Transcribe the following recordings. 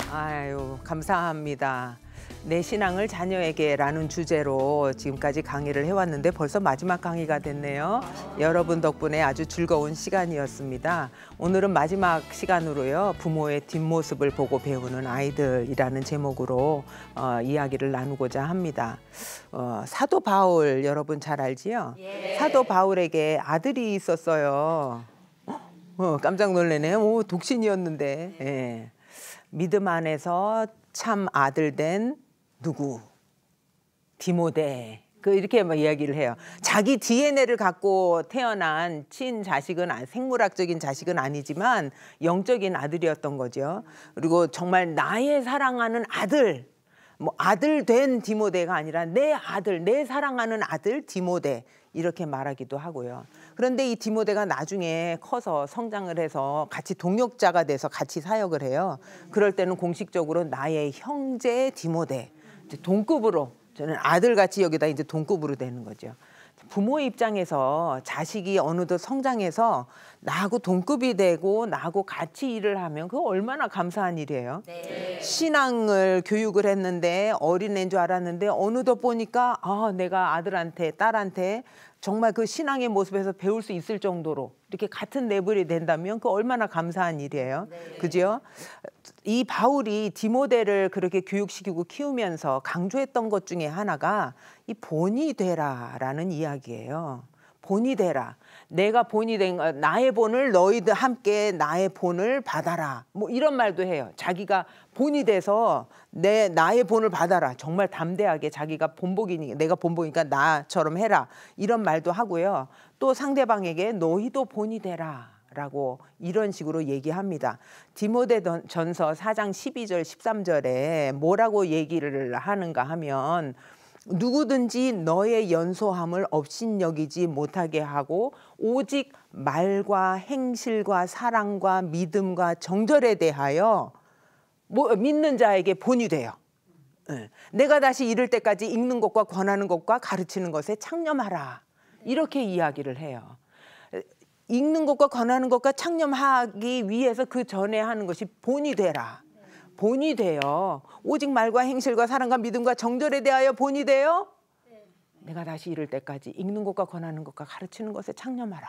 아유, 감사합니다. 내 신앙을 자녀에게라는 주제로 지금까지 강의를 해왔는데 벌써 마지막 강의가 됐네요. 여러분 덕분에 아주 즐거운 시간이었습니다. 오늘은 마지막 시간으로요. 부모의 뒷모습을 보고 배우는 아이들이라는 제목으로 이야기를 나누고자 합니다. 사도 바울 여러분 잘 알지요? 예. 사도 바울에게 아들이 있었어요. 깜짝 놀라네요. 오, 독신이었는데. 예. 믿음 안에서 참 아들 된 누구? 디모데. 이렇게 막 이야기를 해요. 자기 DNA를 갖고 태어난 친자식은 생물학적인 자식은 아니지만 영적인 아들이었던 거죠. 그리고 정말 나의 사랑하는 아들, 뭐 아들 된 디모데가 아니라 내 아들, 내 사랑하는 아들 디모데 이렇게 말하기도 하고요. 그런데 이 디모데가 나중에 커서 성장을 해서 같이 동역자가 돼서 같이 사역을 해요. 그럴 때는 공식적으로 나의 형제 디모데, 이제 동급으로 저는 아들같이 여기다 이제 동급으로 되는 거죠. 부모 입장에서 자식이 어느덧 성장해서 나하고 동급이 되고 나하고 같이 일을 하면 그거 얼마나 감사한 일이에요. 네. 신앙을 교육을 했는데 어린애인 줄 알았는데 어느덧 보니까 내가 아들한테 딸한테 정말 그 신앙의 모습에서 배울 수 있을 정도로 이렇게 같은 레벨이 된다면 그 얼마나 감사한 일이에요. 네. 그죠? 이 바울이 디모데를 그렇게 교육시키고 키우면서 강조했던 것 중에 하나가 이 본이 되라라는 이야기예요. 본이 되라. 내가 본이 된 나의 본을 너희들 함께 나의 본을 받아라. 뭐 이런 말도 해요. 자기가 본이 돼서 나의 본을 받아라. 정말 담대하게 자기가 본보기니까 내가 본보니까 나처럼 해라. 이런 말도 하고요. 또 상대방에게 너희도 본이 되라. 라고 이런 식으로 얘기합니다. 디모데전서 4장 12절 13절에 뭐라고 얘기를 하는가 하면 누구든지 너의 연소함을 업신여기지 못하게 하고 오직 말과 행실과 사랑과 믿음과 정절에 대하여 믿는 자에게 본이 돼요. 내가 다시 이를 때까지 읽는 것과 권하는 것과 가르치는 것에 창념하라. 이렇게 이야기를 해요. 읽는 것과 권하는 것과 창념하기 위해서 그 전에 하는 것이 본이 되라. 본이 돼요. 오직 말과 행실과 사랑과 믿음과 정절에 대하여 본이 돼요. 내가 다시 이를 때까지 읽는 것과 권하는 것과 가르치는 것에 창념하라.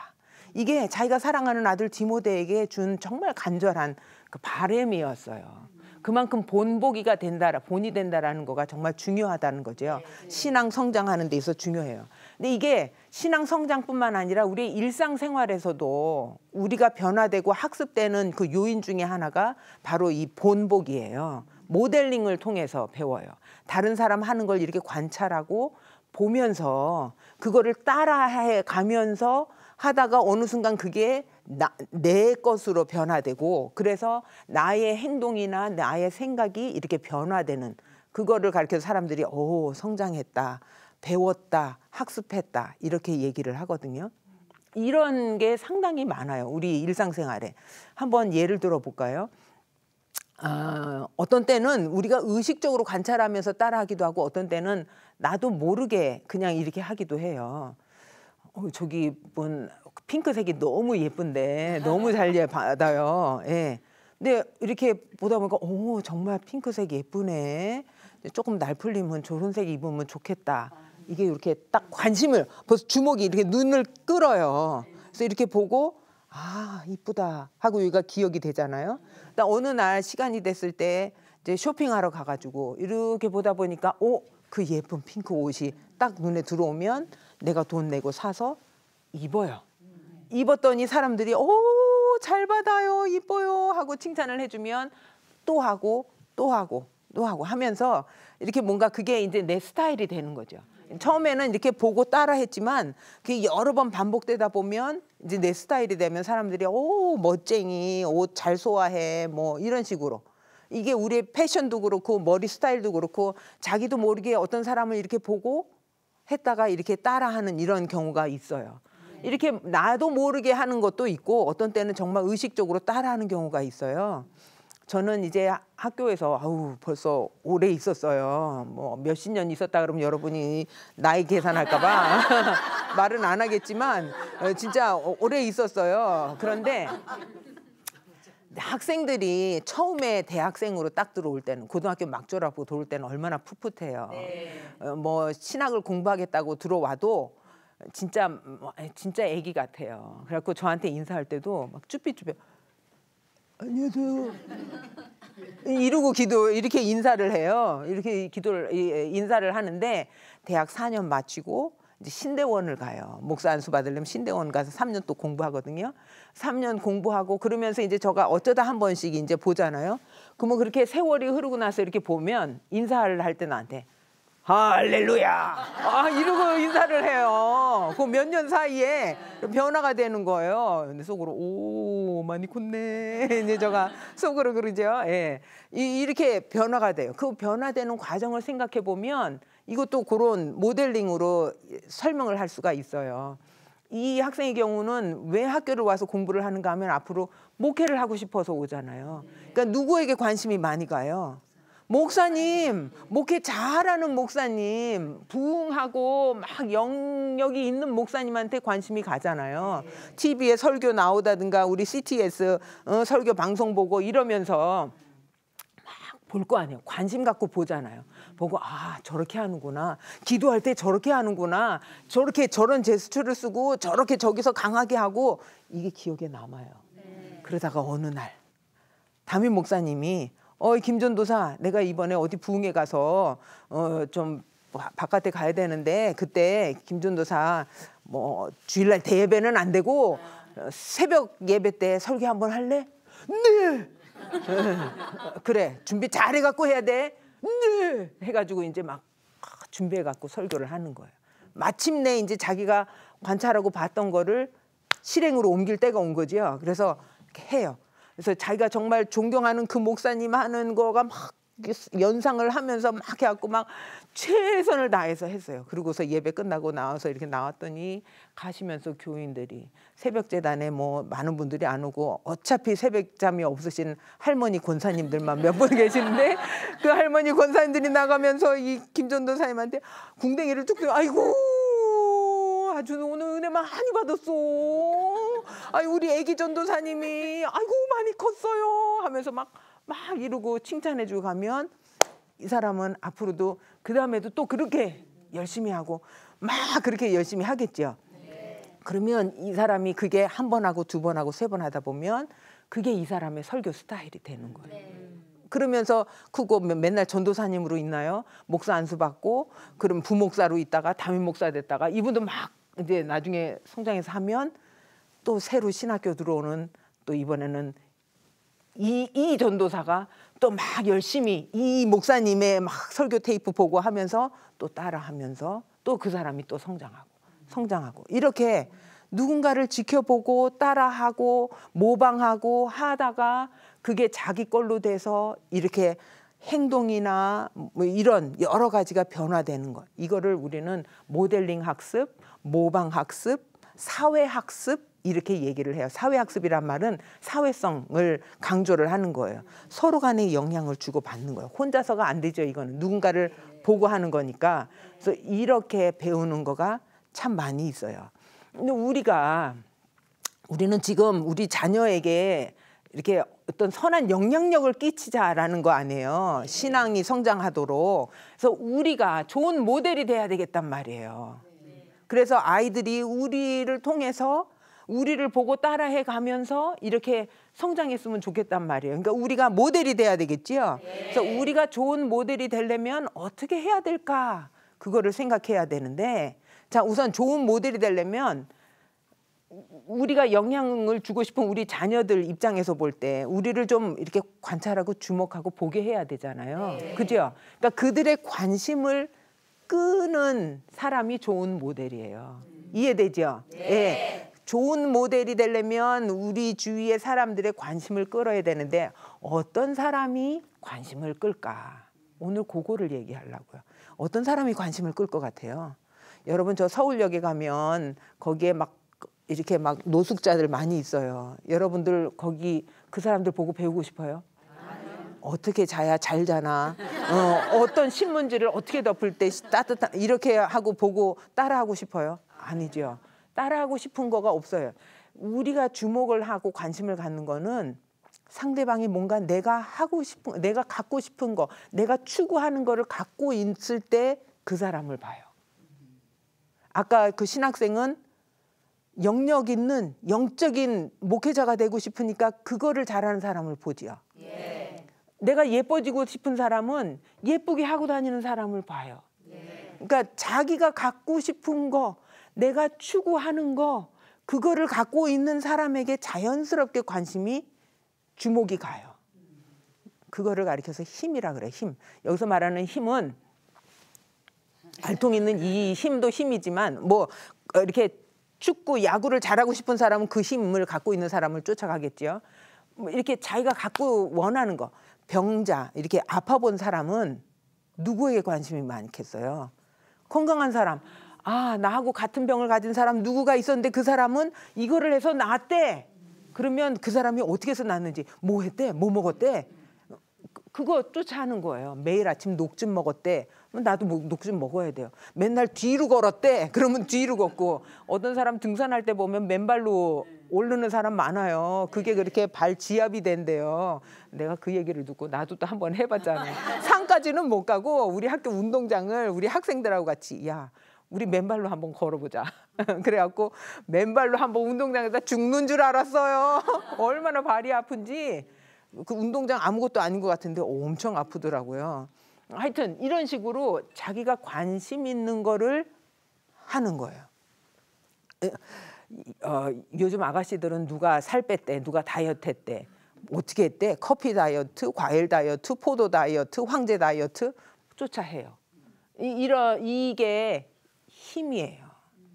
이게 자기가 사랑하는 아들 디모데에게 준 정말 간절한 그 바람이었어요. 그만큼 본보기가 된다라, 본이 된다라는 거가 정말 중요하다는 거죠. 신앙 성장하는 데 있어서 중요해요. 근데 이게 신앙 성장뿐만 아니라 우리의 일상생활에서도 우리가 변화되고 학습되는 그 요인 중에 하나가 바로 이 본보기예요. 모델링을 통해서 배워요. 다른 사람 하는 걸 이렇게 관찰하고 보면서 그거를 따라해 가면서 하다가 어느 순간 그게 내 것으로 변화되고 그래서 나의 행동이나 나의 생각이 이렇게 변화되는 그거를 가르쳐서 사람들이 성장했다, 배웠다, 학습했다 이렇게 얘기를 하거든요. 이런 게 상당히 많아요. 우리 일상생활에. 한번 예를 들어 볼까요? 어떤 때는 우리가 의식적으로 관찰하면서 따라하기도 하고 어떤 때는 나도 모르게 그냥 이렇게 하기도 해요. 저기 핑크색이 너무 예쁜데 너무 잘 받아요. 예. 근데 이렇게 보다 보니까 정말 핑크색 예쁘네. 조금 날 풀리면 저런 색 입으면 좋겠다. 이게 이렇게 딱 관심을 벌써 주목이 이렇게 눈을 끌어요. 그래서 이렇게 보고 이쁘다 하고 여기가 기억이 되잖아요. 어느 날 시간이 됐을 때 이제 쇼핑하러 가가지고 이렇게 보다 보니까 그 예쁜 핑크 옷이 딱 눈에 들어오면 내가 돈 내고 사서 입어요. 입었더니 사람들이 잘 받아요, 이뻐요 하고 칭찬을 해주면 또 하고 또 하고 또 하고 하면서 이렇게 뭔가 그게 이제 내 스타일이 되는 거죠. 처음에는 이렇게 보고 따라 했지만 그게 여러 번 반복되다 보면 이제 내 스타일이 되면 사람들이 멋쟁이, 옷 잘 소화해 뭐 이런 식으로. 이게 우리의 패션도 그렇고 머리 스타일도 그렇고 자기도 모르게 어떤 사람을 이렇게 보고 했다가 이렇게 따라하는 이런 경우가 있어요. 이렇게 나도 모르게 하는 것도 있고 어떤 때는 정말 의식적으로 따라하는 경우가 있어요. 저는 이제 학교에서 벌써 오래 있었어요. 뭐 몇십 년 있었다 그러면 여러분이 나이 계산할까 봐 말은 안 하겠지만 진짜 오래 있었어요. 그런데 학생들이 처음에 대학생으로 딱 들어올 때는 고등학교 막 졸업하고 들어올 때는 얼마나 풋풋해요. 뭐 신학을 공부하겠다고 들어와도 진짜 애기 같아요. 그래갖고 저한테 인사할 때도 막 쭈삣쭈삣 안녕하세요 이러고 이렇게 인사를 해요. 이렇게 인사를 하는데 대학 4년 마치고 이제 신대원을 가요. 목사 안수 받으려면 신대원 가서 3년 또 공부하거든요. 3년 공부하고 그러면서 이제 제가 어쩌다 한 번씩 이제 보잖아요. 그러면 그렇게 세월이 흐르고 나서 이렇게 보면 인사를 할 때 나한테 할렐루야 이러고 인사를 해요. 그 몇 년 사이에 변화가 되는 거예요. 근데 속으로 오 많이 컸네. 이제 제가 속으로 그러죠. 예. 이렇게 변화가 돼요. 그 변화되는 과정을 생각해 보면 이것도 그런 모델링으로 설명을 할 수가 있어요. 이 학생의 경우는 왜 학교를 와서 공부를 하는가 하면 앞으로 목회를 하고 싶어서 오잖아요. 그러니까 누구에게 관심이 많이 가요? 목사님, 목회 잘하는 목사님, 부흥하고 막 영역이 있는 목사님한테 관심이 가잖아요. TV에 설교 나오다든가 우리 CTS 설교 방송 보고 이러면서 볼 거 아니에요. 관심 갖고 보잖아요. 보고 저렇게 하는구나. 기도할 때 저렇게 하는구나. 저런 제스처를 쓰고 저렇게 저기서 강하게 하고 이게 기억에 남아요. 그러다가 어느 날 담임 목사님이 김전도사 내가 이번에 어디 부흥회 가서 좀 바깥에 가야 되는데 그때 김전도사 뭐 주일날 대예배는 안 되고 새벽 예배 때 설교 한번 할래? 네. 그래 준비 잘해갖고 해야 돼. 네. 해가지고 이제 막 준비해갖고 설교를 하는 거예요. 마침내 이제 자기가 관찰하고 봤던 거를 실행으로 옮길 때가 온 거죠. 그래서 이렇게 해요. 그래서 자기가 정말 존경하는 그 목사님 하는 거가 막 연상을 하면서 막 해갖고 막 최선을 다해서 했어요. 그러고서 예배 끝나고 나와서 이렇게 나왔더니 가시면서 교인들이 새벽재단에 뭐 많은 분들이 안 오고 어차피 새벽잠이 없으신 할머니 권사님들만 몇 분 계시는데 그 할머니 권사님들이 나가면서 이 김전도사님한테 궁뎅이를 툭 들어 아이고 아주 오늘 은혜 많이 받았어. 우리 애기 전도사님이 아이고 많이 컸어요 하면서 막 이러고 칭찬해주고 가면 이 사람은 앞으로도 그 다음에도 또 그렇게 열심히 하고 막 그렇게 열심히 하겠죠. 그러면 이 사람이 그게 한 번 하고 두 번 하고 세 번 하다 보면 그게 이 사람의 설교 스타일이 되는 거예요. 그러면서 그거 맨날 전도사님으로 있나요? 목사 안수 받고 그럼 부목사로 있다가 담임 목사 됐다가 이분도 막 이제 나중에 성장해서 하면 또 새로 신학교 들어오는 또 이번에는 이 전도사가 또 막 열심히 이 목사님의 막 설교 테이프 보고 하면서 또 따라하면서 또 그 사람이 또 성장하고 이렇게 누군가를 지켜보고 따라하고 모방하고 하다가 그게 자기 걸로 돼서 이렇게 행동이나 뭐 이런 여러 가지가 변화되는 것. 이거를 우리는 모델링 학습, 모방 학습, 사회 학습 이렇게 얘기를 해요. 사회학습이란 말은 사회성을 강조를 하는 거예요. 서로 간에 영향을 주고받는 거예요. 혼자서가 안 되죠. 이거는 누군가를 보고 하는 거니까. 그래서 이렇게 배우는 거가 참 많이 있어요. 근데 우리는 지금 우리 자녀에게 이렇게 어떤 선한 영향력을 끼치자라는 거 아니에요. 신앙이 성장하도록. 그래서 우리가 좋은 모델이 돼야 되겠단 말이에요. 그래서 아이들이 우리를 통해서 우리를 보고 따라해 가면서 이렇게 성장했으면 좋겠단 말이에요. 그러니까 우리가 모델이 돼야 되겠지요. 그래서 우리가 좋은 모델이 되려면 어떻게 해야 될까? 그거를 생각해야 되는데 자, 우선 좋은 모델이 되려면 우리가 영향을 주고 싶은 우리 자녀들 입장에서 볼 때 우리를 좀 이렇게 관찰하고 주목하고 보게 해야 되잖아요. 그죠? 그러니까 그들의 관심을 끄는 사람이 좋은 모델이에요. 이해되죠? 예. 좋은 모델이 되려면 우리 주위의 사람들의 관심을 끌어야 되는데 어떤 사람이 관심을 끌까? 오늘 그거를 얘기하려고요. 어떤 사람이 관심을 끌 것 같아요? 여러분 저 서울역에 가면 거기에 막 이렇게 막 노숙자들 많이 있어요. 여러분들 거기 그 사람들 보고 배우고 싶어요? 어떻게 자야 잘 자나? 어떤 신문지를 어떻게 덮을 때 따뜻한 이렇게 하고 보고 따라하고 싶어요? 아니죠. 따라하고 싶은 거가 없어요. 우리가 주목을 하고 관심을 갖는 거는 상대방이 뭔가 내가 하고 싶은, 내가 갖고 싶은 거, 내가 추구하는 거를 갖고 있을 때 그 사람을 봐요. 아까 그 신학생은 영역 있는 영적인 목회자가 되고 싶으니까 그거를 잘하는 사람을 보지요. 내가 예뻐지고 싶은 사람은 예쁘게 하고 다니는 사람을 봐요. 그러니까 자기가 갖고 싶은 거, 내가 추구하는 거, 그거를 갖고 있는 사람에게 자연스럽게 관심이 주목이 가요. 그거를 가리켜서 힘이라 그래. 힘. 여기서 말하는 힘은 알통 있는 이 힘도 힘이지만 뭐 이렇게 축구, 야구를 잘하고 싶은 사람은 그 힘을 갖고 있는 사람을 쫓아가겠죠. 뭐 이렇게 자기가 갖고 원하는 거, 병자, 이렇게 아파 본 사람은 누구에게 관심이 많겠어요? 건강한 사람. 아, 나하고 같은 병을 가진 사람 누구가 있었는데 그 사람은 이거를 해서 나았대. 그러면 그 사람이 어떻게 해서 나았는지, 뭐 했대? 뭐 먹었대? 그거 쫓아하는 거예요. 매일 아침 녹즙 먹었대. 나도 녹즙 먹어야 돼요. 맨날 뒤로 걸었대. 그러면 뒤로 걷고. 어떤 사람 등산할 때 보면 맨발로 오르는 사람 많아요. 그게 그렇게 발 지압이 된대요. 내가 그 얘기를 듣고 나도 또 한번 해봤잖아요. 산까지는 못 가고 우리 학교 운동장을 우리 학생들하고 같이, 야, 우리 맨발로 한번 걸어보자. 그래갖고 맨발로 한번 운동장에서 죽는 줄 알았어요. 얼마나 발이 아픈지. 그 운동장 아무것도 아닌 것 같은데 엄청 아프더라고요. 하여튼 이런 식으로 자기가 관심 있는 거를 하는 거예요. 요즘 아가씨들은 누가 살 뺐대, 누가 다이어트 했대, 어떻게 했대? 커피 다이어트, 과일 다이어트, 포도 다이어트, 황제 다이어트 쫓아해요. 이게 힘이에요.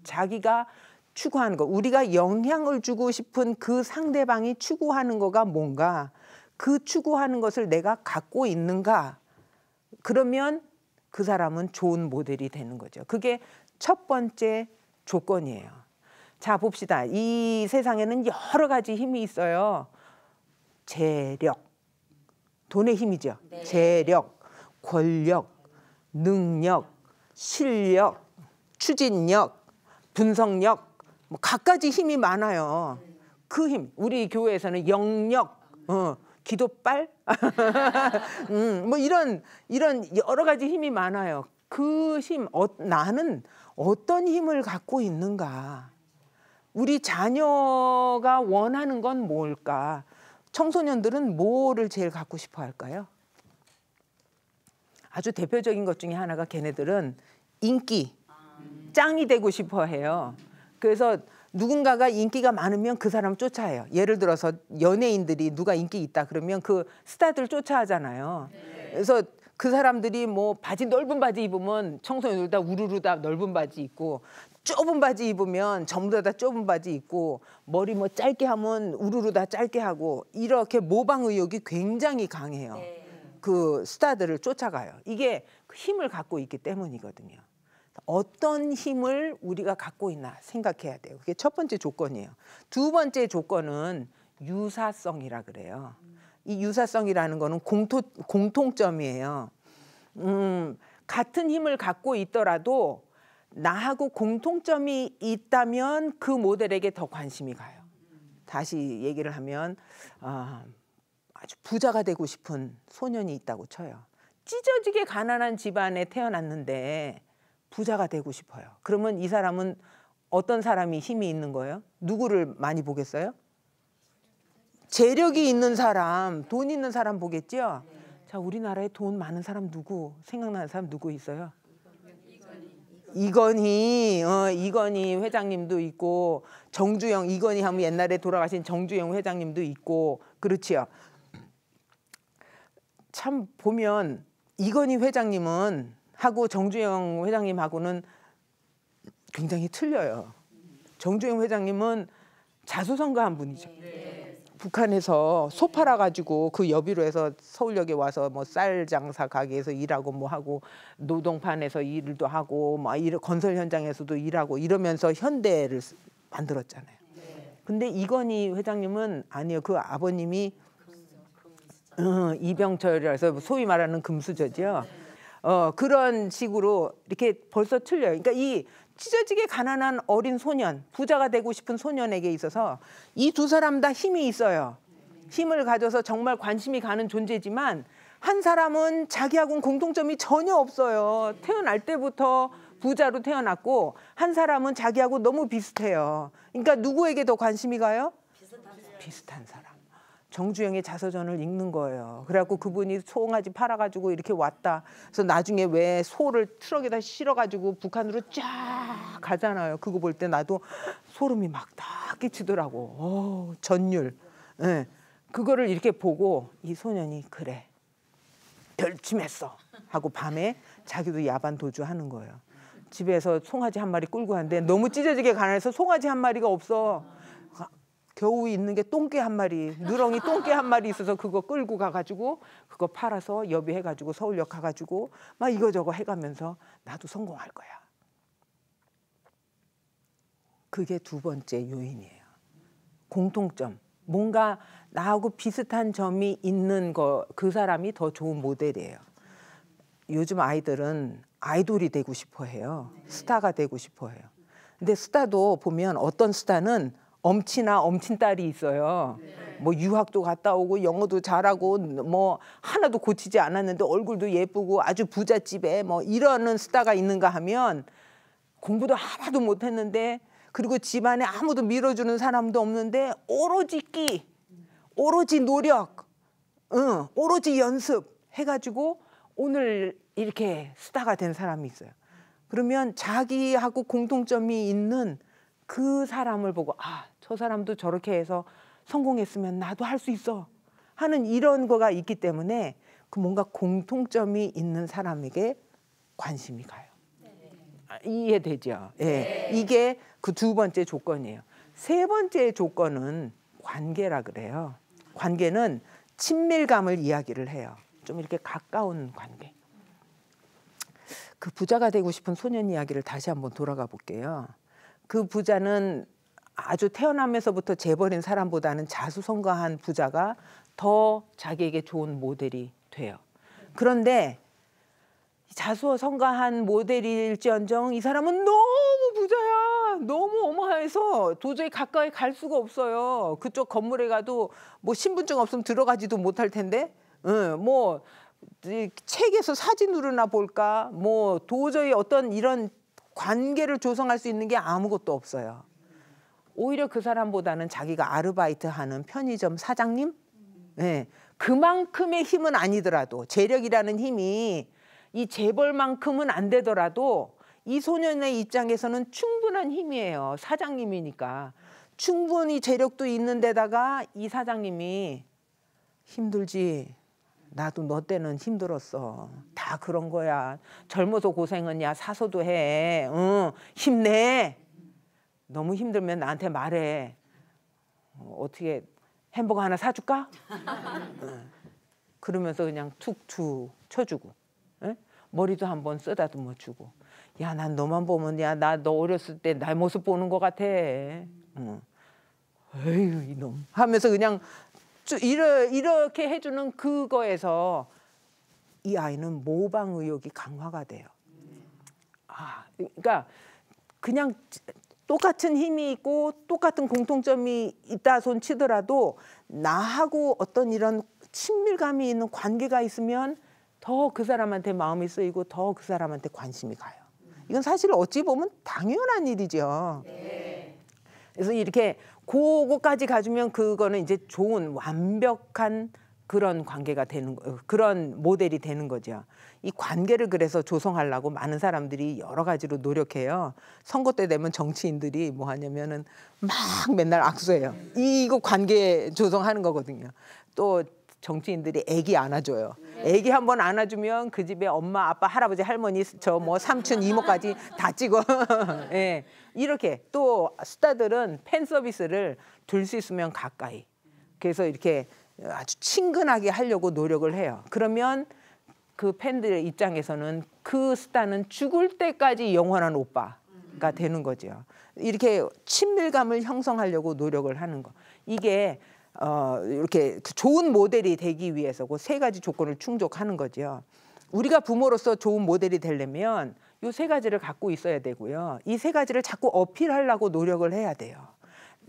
자기가 추구하는 거, 우리가 영향을 주고 싶은 그 상대방이 추구하는 거가 뭔가, 그 추구하는 것을 내가 갖고 있는가, 그러면 그 사람은 좋은 모델이 되는 거죠. 그게 첫 번째 조건이에요. 자, 봅시다. 이 세상에는 여러 가지 힘이 있어요. 재력, 돈의 힘이죠. 네. 재력, 권력, 능력, 실력, 추진력, 분석력, 뭐 각가지 힘이 많아요. 그 힘, 우리 교회에서는 영력, 기도빨, 뭐 이런 여러 가지 힘이 많아요. 그 힘, 나는 어떤 힘을 갖고 있는가? 우리 자녀가 원하는 건 뭘까? 청소년들은 뭐를 제일 갖고 싶어 할까요? 아주 대표적인 것 중에 하나가 걔네들은 인기, 짱이 되고 싶어 해요. 그래서 누군가가 인기가 많으면 그 사람 쫓아해요. 예를 들어서 연예인들이 누가 인기 있다 그러면 그 스타들 쫓아하잖아요. 그래서 그 사람들이 뭐 바지, 넓은 바지 입으면 청소년들 다 우르르 다 넓은 바지 입고, 좁은 바지 입으면 전부 다 좁은 바지 입고, 머리 뭐 짧게 하면 우르르 다 짧게 하고, 이렇게 모방 의욕이 굉장히 강해요. 그 스타들을 쫓아가요. 이게 힘을 갖고 있기 때문이거든요. 어떤 힘을 우리가 갖고 있나 생각해야 돼요. 그게 첫 번째 조건이에요. 두 번째 조건은 유사성이라 그래요. 이 유사성이라는 거는 공통점이에요. 같은 힘을 갖고 있더라도 나하고 공통점이 있다면 그 모델에게 더 관심이 가요. 다시 얘기를 하면 아주 부자가 되고 싶은 소년이 있다고 쳐요. 찢어지게 가난한 집안에 태어났는데 부자가 되고 싶어요. 그러면 이 사람은 어떤 사람이 힘이 있는 거예요? 누구를 많이 보겠어요? 재력이 있는 사람, 돈 있는 사람 보겠죠? 자, 우리나라에 돈 많은 사람 누구, 생각나는 사람 누구 있어요? 이건희 회장님도 있고, 정주영, 이건희 하면 옛날에 돌아가신 정주영 회장님도 있고, 그렇지요. 참 보면 이건희 회장님은 하고 정주영 회장님하고는 굉장히 틀려요. 정주영 회장님은 자수성가한 분이죠. 북한에서 소 팔아가지고 그 여비로 해서 서울역에 와서 뭐 쌀 장사 가게에서 일하고 뭐 하고, 노동판에서 일도 하고 뭐 건설 현장에서도 일하고 이러면서 현대를 만들었잖아요. 근데 이건희 회장님은 아니요. 그 아버님이 이병철이라서 소위 말하는 금수저죠. 그런 식으로 이렇게 벌써 틀려요. 그러니까 이 찢어지게 가난한 어린 소년, 부자가 되고 싶은 소년에게 있어서 이 두 사람 다 힘이 있어요. 힘을 가져서 정말 관심이 가는 존재지만 한 사람은 자기하고는 공통점이 전혀 없어요. 태어날 때부터 부자로 태어났고 한 사람은 자기하고 너무 비슷해요. 그러니까 누구에게 더 관심이 가요? 비슷한 사람. 정주영의 자서전을 읽는 거예요. 그래갖고 그분이 송아지 팔아가지고 이렇게 왔다. 그래서 나중에 왜 소를 트럭에다 실어가지고 북한으로 쫙 가잖아요. 그거 볼 때 나도 소름이 막 다 끼치더라고. 전율. 네. 그거를 이렇게 보고 이 소년이 그래 결심했어 하고 밤에 자기도 야반 도주하는 거예요. 집에서 송아지 한 마리 끌고 왔는데 너무 찢어지게 가난해서 송아지 한 마리가 없어. 겨우 있는 게 똥개 한 마리, 누렁이 똥개 한 마리 있어서 그거 끌고 가가지고 그거 팔아서 여비해가지고 서울역 가가지고 막 이거저거 해가면서 나도 성공할 거야. 그게 두 번째 요인이에요. 공통점. 뭔가 나하고 비슷한 점이 있는 거, 그 사람이 더 좋은 모델이에요. 요즘 아이들은 아이돌이 되고 싶어 해요. 스타가 되고 싶어 해요. 근데 스타도 보면 어떤 스타는 엄친아 엄친딸이 있어요. 뭐 유학도 갔다 오고 영어도 잘하고 뭐 하나도 고치지 않았는데 얼굴도 예쁘고 아주 부잣집에 뭐 이러는 스타가 있는가 하면 공부도 하나도 못했는데 그리고 집안에 아무도 밀어주는 사람도 없는데 오로지 끼, 오로지 노력, 오로지 연습 해가지고 오늘 이렇게 스타가 된 사람이 있어요. 그러면 자기하고 공통점이 있는 그 사람을 보고 아, 저 사람도 저렇게 해서 성공했으면 나도 할 수 있어 하는 이런 거가 있기 때문에 그 뭔가 공통점이 있는 사람에게 관심이 가요. 이해되죠? 예. 이게 그 두 번째 조건이에요. 세 번째 조건은 관계라 그래요. 관계는 친밀감을 이야기를 해요. 좀 이렇게 가까운 관계. 그 부자가 되고 싶은 소년 이야기를 다시 한번 돌아가 볼게요. 그 부자는 아주 태어나면서부터 재벌인 사람보다는 자수성가한 부자가 더 자기에게 좋은 모델이 돼요. 그런데 자수성가한 모델일지언정 이 사람은 너무 부자야. 너무 어마해서 도저히 가까이 갈 수가 없어요. 그쪽 건물에 가도 뭐 신분증 없으면 들어가지도 못할 텐데 뭐 책에서 사진으로나 볼까 뭐 도저히 어떤 이런 관계를 조성할 수 있는 게 아무것도 없어요. 오히려 그 사람보다는 자기가 아르바이트하는 편의점 사장님? 네. 그만큼의 힘은 아니더라도 재력이라는 힘이 이 재벌만큼은 안 되더라도 이 소년의 입장에서는 충분한 힘이에요. 사장님이니까. 충분히 재력도 있는 데다가 이 사장님이 힘들지. 나도 너 때는 힘들었어. 다 그런 거야. 젊어서 고생은 야 사서도 해. 힘내. 너무 힘들면 나한테 말해. 어떻게 햄버거 하나 사줄까? 그러면서 그냥 툭툭 쳐주고 머리도 한번 쓰다듬어 주고 야, 난 너만 보면 야, 나 너 어렸을 때 내 모습 보는 것 같아. 에휴 이놈 하면서 그냥 이렇게 해주는 그거에서 이 아이는 모방 의욕이 강화가 돼요. 그러니까 그냥 똑같은 힘이 있고 똑같은 공통점이 있다 손 치더라도 나하고 어떤 이런 친밀감이 있는 관계가 있으면 더 그 사람한테 마음이 쓰이고 더 그 사람한테 관심이 가요. 이건 사실 어찌 보면 당연한 일이죠. 그래서 이렇게 그거까지 가지면 그거는 이제 좋은 완벽한 그런 관계가 되는 거, 그런 모델이 되는 거죠. 이 관계를 그래서 조성하려고 많은 사람들이 여러 가지로 노력해요. 선거 때 되면 정치인들이 뭐 하냐면은 막 맨날 악수해요. 이거 관계 조성하는 거거든요. 또 정치인들이 애기 안아줘요. 애기 한번 안아주면 그 집에 엄마, 아빠, 할아버지, 할머니, 저 뭐 삼촌, 이모까지 다 찍어. 예. 이렇게 또 스타들은 팬 서비스를 둘 수 있으면 가까이. 그래서 이렇게 아주 친근하게 하려고 노력을 해요. 그러면 그 팬들 입장에서는 그 스타는 죽을 때까지 영원한 오빠가 되는 거죠. 이렇게 친밀감을 형성하려고 노력을 하는 거. 이게 이렇게 좋은 모델이 되기 위해서 그 세 가지 조건을 충족하는 거죠. 우리가 부모로서 좋은 모델이 되려면 이 세 가지를 갖고 있어야 되고요. 이 세 가지를 자꾸 어필하려고 노력을 해야 돼요.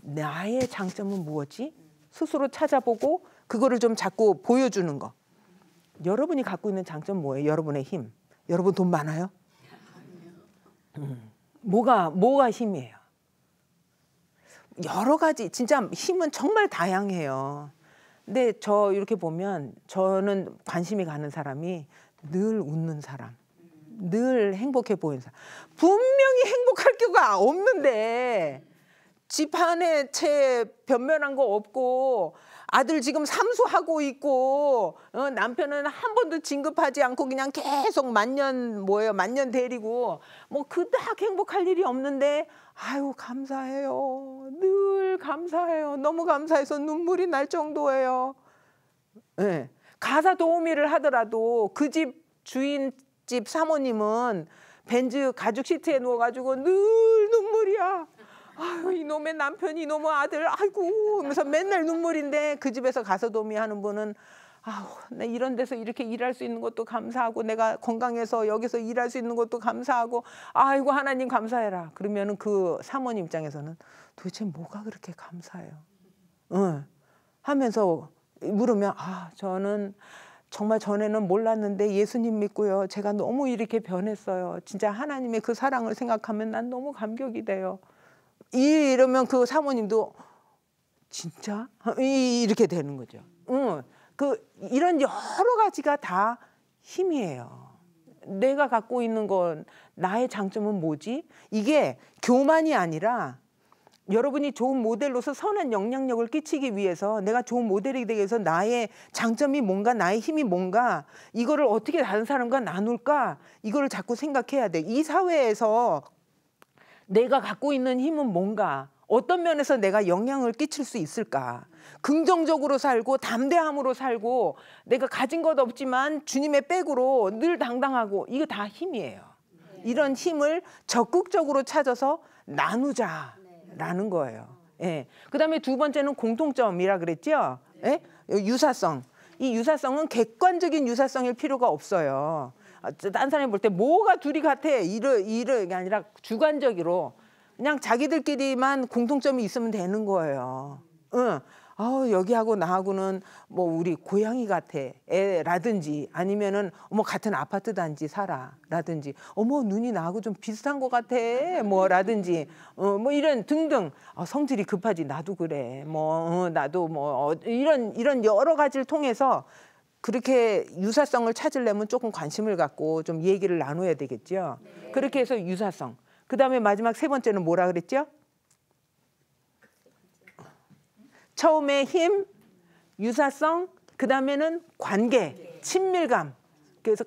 나의 장점은 무엇이? 스스로 찾아보고 그거를 좀 자꾸 보여주는 거. 여러분이 갖고 있는 장점 뭐예요? 여러분의 힘. 여러분 돈 많아요? 뭐가 힘이에요? 여러 가지 진짜 힘은 정말 다양해요. 근데 저 이렇게 보면 저는 관심이 가는 사람이 늘 웃는 사람, 늘 행복해 보이는 사람. 분명히 행복할 기가 없는데 집 안에 채 변변한 거 없고 아들 지금 삼수하고 있고 남편은 한 번도 진급하지 않고 그냥 계속 만년 데리고 뭐 그닥 행복할 일이 없는데 아유 감사해요. 늘 감사해요. 너무 감사해서 눈물이 날 정도예요. 네. 가사 도우미를 하더라도 그 집 주인집 사모님은 벤츠 가죽 시트에 누워가지고 늘 눈물이야. 아유 이놈의 남편 이놈의 아들 아이고 하면서 맨날 눈물인데 그 집에서 가사 도우미 하는 분은 아우 나 이런 데서 이렇게 일할 수 있는 것도 감사하고 내가 건강해서 여기서 일할 수 있는 것도 감사하고 아이고 하나님 감사해라. 그러면은 그 사모님 입장에서는 도대체 뭐가 그렇게 감사해요? 하면서 물으면 저는 정말 전에는 몰랐는데 예수님 믿고요. 제가 너무 이렇게 변했어요. 진짜 하나님의 그 사랑을 생각하면 난 너무 감격이 돼요. 이러면 그 사모님도 진짜? 이렇게 되는 거죠. 이런 여러 가지가 다 힘이에요. 내가 갖고 있는 건 나의 장점은 뭐지? 이게 교만이 아니라 여러분이 좋은 모델로서 선한 영향력을 끼치기 위해서 내가 좋은 모델이 되기 위해서 나의 장점이 뭔가 나의 힘이 뭔가 이거를 어떻게 다른 사람과 나눌까? 이거를 자꾸 생각해야 돼. 이 사회에서 내가 갖고 있는 힘은 뭔가 어떤 면에서 내가 영향을 끼칠 수 있을까? 긍정적으로 살고 담대함으로 살고 내가 가진 것 없지만 주님의 백으로 늘 당당하고 이거 다 힘이에요. 이런 힘을 적극적으로 찾아서 나누자라는 거예요. 예. 그다음에 두 번째는 공통점이라 그랬죠. 예? 유사성. 이 유사성은 객관적인 유사성일 필요가 없어요. 딴 사람이 볼 때 뭐가 둘이 같아 이게 아니라 주관적으로 그냥 자기들끼리만 공통점이 있으면 되는 거예요. 여기하고 나하고는 뭐 우리 고양이 같아 라든지 아니면은 같은 아파트 단지 살아라든지 눈이 나하고 좀 비슷한 것 같아 라든지 이런 등등 성질이 급하지 나도 그래 나도 이런 여러 가지를 통해서 그렇게 유사성을 찾으려면 조금 관심을 갖고 좀 얘기를 나눠야 되겠죠. 네. 그렇게 해서 유사성. 그다음에 마지막 세 번째는 뭐라 그랬죠? 처음에 힘, 유사성, 그다음에는 관계, 친밀감. 그래서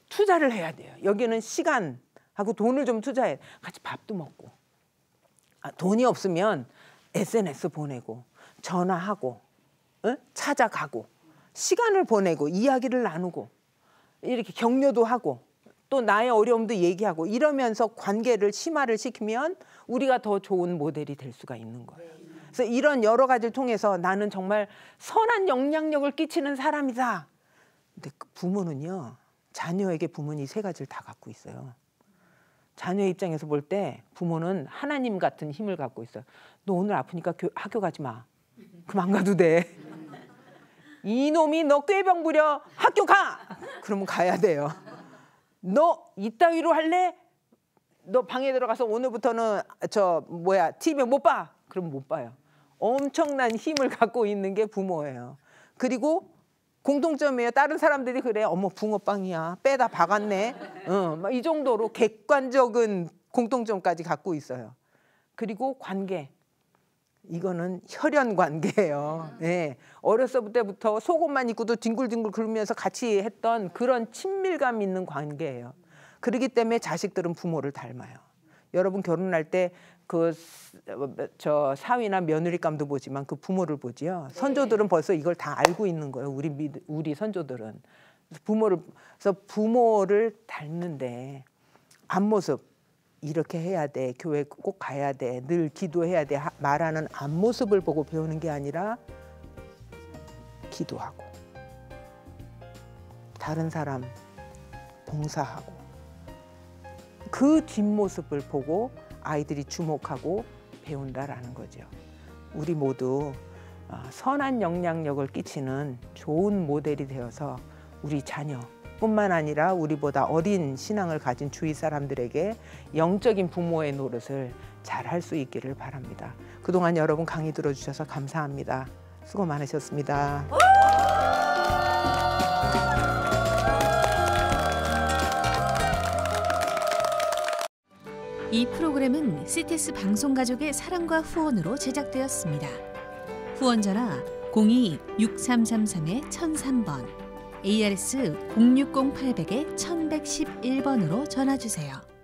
투자를 해야 돼요. 여기는 시간하고 돈을 좀 투자해. 같이 밥도 먹고. 돈이 없으면 SNS 보내고 전화하고 찾아가고 시간을 보내고 이야기를 나누고 이렇게 격려도 하고 또 나의 어려움도 얘기하고 이러면서 관계를 심화를 시키면 우리가 더 좋은 모델이 될 수가 있는 거예요. 그래서 이런 여러 가지를 통해서 나는 정말 선한 영향력을 끼치는 사람이다. 근데 부모는요. 자녀에게 부모는 이 세 가지를 다 갖고 있어요. 자녀 입장에서 볼 때 부모는 하나님 같은 힘을 갖고 있어요. 너 오늘 아프니까 학교 가지 마. 그럼 안 가도 돼. 이놈이 너 꾀병 부려 학교 가! 그러면 가야 돼요. 너 이따위로 할래? 너 방에 들어가서 오늘부터는 TV 못 봐. 그럼 못 봐요. 엄청난 힘을 갖고 있는 게 부모예요. 그리고 공통점이에요. 다른 사람들이 그래. 어머 붕어빵이야. 빼다 박았네. 이 정도로 객관적인 공통점까지 갖고 있어요. 그리고 관계. 이거는 혈연 관계예요. 네. 어렸을 때부터 속옷만 입고도 뒹굴뒹굴 굴면서 같이 했던 그런 친밀감 있는 관계예요. 그렇기 때문에 자식들은 부모를 닮아요. 여러분 결혼할 때 사위나 며느리감도 보지만 그 부모를 보지요. 선조들은 벌써 이걸 다 알고 있는 거예요. 우리 선조들은. 그래서 부모를 닮는데 앞모습 이렇게 해야 돼. 교회 꼭 가야 돼. 늘 기도해야 돼. 말하는 앞모습을 보고 배우는 게 아니라 기도하고 다른 사람 봉사하고 그 뒷모습을 보고 아이들이 주목하고 배운다라는 거죠. 우리 모두 선한 영향력을 끼치는 좋은 모델이 되어서 우리 자녀뿐만 아니라 우리보다 어린 신앙을 가진 주위 사람들에게 영적인 부모의 노릇을 잘 할 수 있기를 바랍니다. 그동안 여러분 강의 들어주셔서 감사합니다. 수고 많으셨습니다. 이 프로그램은 CTS 방송가족의 사랑과 후원으로 제작되었습니다. 후원 전화 02-6333-1003번, ARS 060-800-1111번으로 전화주세요.